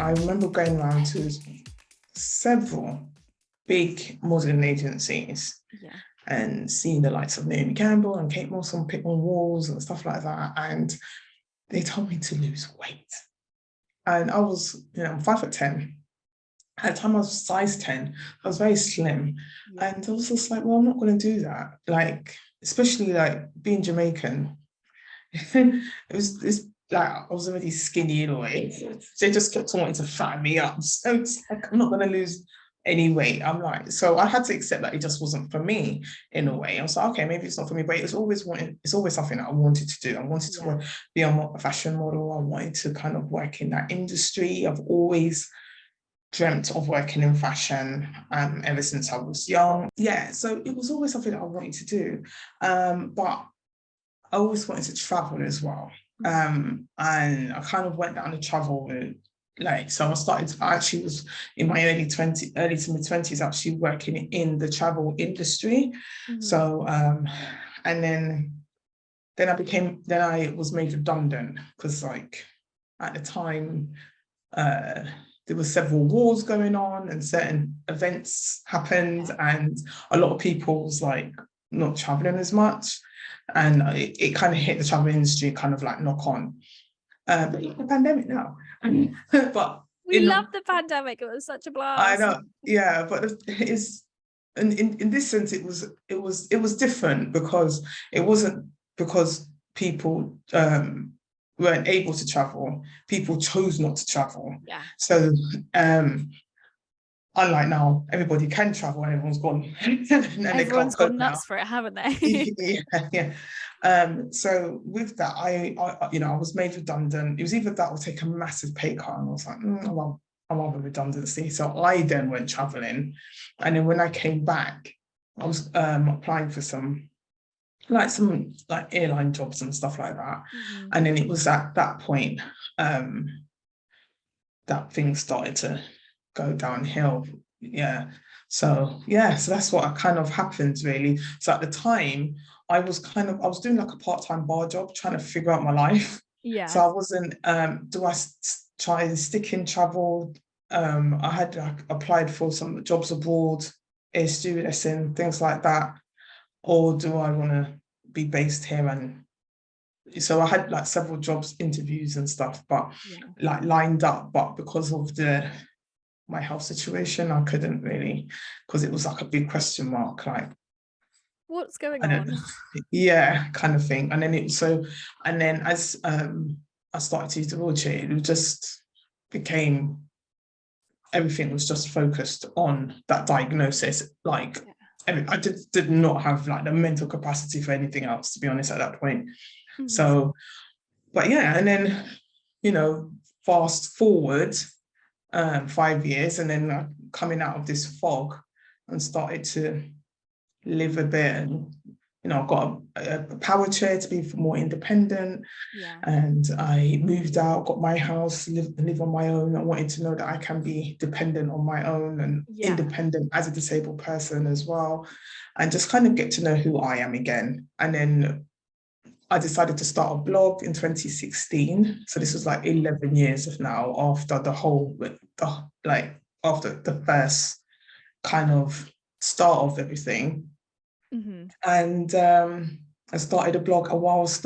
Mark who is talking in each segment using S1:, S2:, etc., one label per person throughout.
S1: I remember going around to several big modelling agencies
S2: Yeah.
S1: and seeing the likes of Naomi Campbell and Kate Moss on walls and stuff like that. And they told me to lose weight. And I was, I'm 5'10". At the time I was size 10, I was very slim.
S2: Yeah.
S1: And I was just like, well, I'm not going to do that. Like, especially like being Jamaican, it's like I was already skinny in a way. They just kept wanting to fatten me up. So it's like I'm not gonna lose any weight. I'm like, so I had to accept that it just wasn't for me in a way. I was like, okay, maybe it's not for me, but it's always something that I wanted to do. I wanted to be a fashion model. I wanted to kind of work in that industry. I've always dreamt of working in fashion ever since I was young. Yeah, so it was always something that I wanted to do. But I always wanted to travel as well. And I kind of went down the travel route. So I actually was in my early to mid 20s, actually working in the travel industry. So, and then I was made redundant because like at the time, there were several wars going on and certain events happened and a lot of people was like not traveling as much. And it kind of hit the travel industry kind of like knock on. But the pandemic now. But
S2: we loved the pandemic. It was such a blast.
S1: I know, yeah, but it's in this sense it was different because it wasn't because people weren't able to travel. People chose not to travel.
S2: Yeah.
S1: So unlike now, everybody can travel and everyone's gone. And
S2: everyone's gone nuts for it, haven't they?
S1: Yeah. So with that, I was made redundant. It was either that or take a massive pay cut, and I was like, I want the redundancy. So I then went traveling, and then when I came back, I was applying for some airline jobs and stuff like that. And then it was at that point that things started to go downhill. Yeah. So that's what kind of happened really. So at the time I was doing like a part-time bar job trying to figure out my life.
S2: Yeah.
S1: So I wasn't do I try and stick in travel? I had applied for some jobs abroad, air stewardessing, things like that. Or do I want to be based here? And so I had like several jobs interviews and stuff, but like lined up, but because of my health situation, I couldn't really, because it was like a big question mark, like
S2: what's going on?
S1: Yeah, kind of thing. And then as I started to use the wheelchair, it just became, everything was just focused on that diagnosis. Like I did not have like the mental capacity for anything else, to be honest, at that point. So, but yeah, and then, fast forward 5 years, and then coming out of this fog and started to live a bit, and I got a power chair to be more independent. And I moved out, got my house, live on my own. I wanted to know that I can be dependent on my own and independent as a disabled person as well, and just kind of get to know who I am again. And then I decided to start a blog in 2016. So this was like 11 years now after after the first kind of start of everything. And I started a blog. I was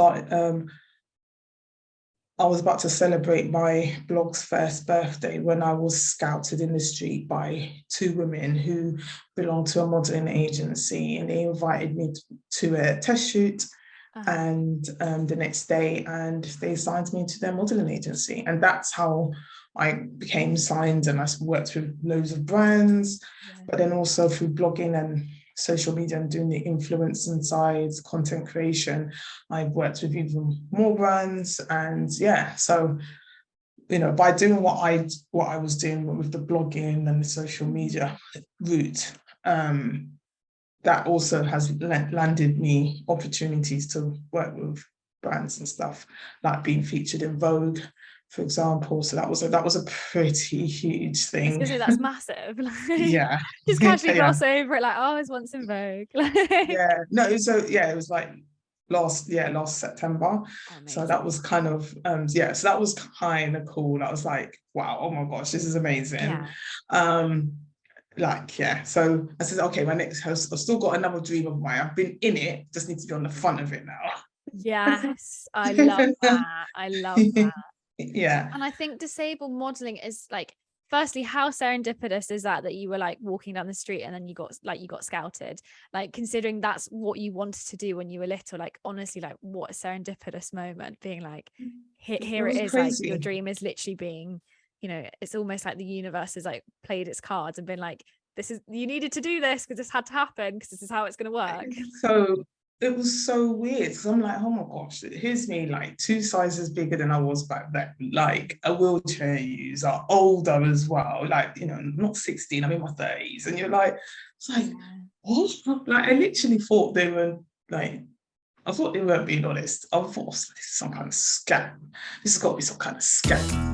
S1: about to celebrate my blog's first birthday when I was scouted in the street by two women who belonged to a modelling agency, and they invited me to a test shoot. And the next day, and they signed me to their modelling agency, and that's how I became signed. And I worked with loads of brands, but then also through blogging and social media and doing the influencing side, content creation, I've worked with even more brands. And so by doing what I was doing with the blogging and the social media route, that also has landed me opportunities to work with brands and stuff, like being featured in Vogue, for example. So that was a pretty huge thing.
S2: I was gonna say, that's massive.
S1: Yeah.
S2: Just casually gloss over it, like, I was once in Vogue.
S1: Yeah. No, so it was like last September. So that was kind of so that was kind of cool. I was like, wow, oh my gosh, this is amazing. So I said, okay, my next house, I've still got another dream of mine. I've been in it, just need to be on the front of it now.
S2: Yes, I love that. I love that.
S1: Yeah.
S2: And I think disabled modeling is like, firstly, how serendipitous is that you were like walking down the street and then you got scouted, like considering that's what you wanted to do when you were little, like honestly, like what a serendipitous moment, being like, here it is,
S1: crazy.
S2: like your dream is literally being, you know, it's almost like the universe has like played its cards and been like, this is, you needed to do this because this had to happen because this is how it's going to work.
S1: So it was so weird because I'm like, oh my gosh, here's me like 2 sizes bigger than I was back then, like a wheelchair user, older as well, like, you know, not 16, I'm in my 30s, and you're like, it's like, what? Like, I literally thought they were like, I thought they weren't being honest. I thought, oh, this is some kind of scam. This has got to be some kind of scam.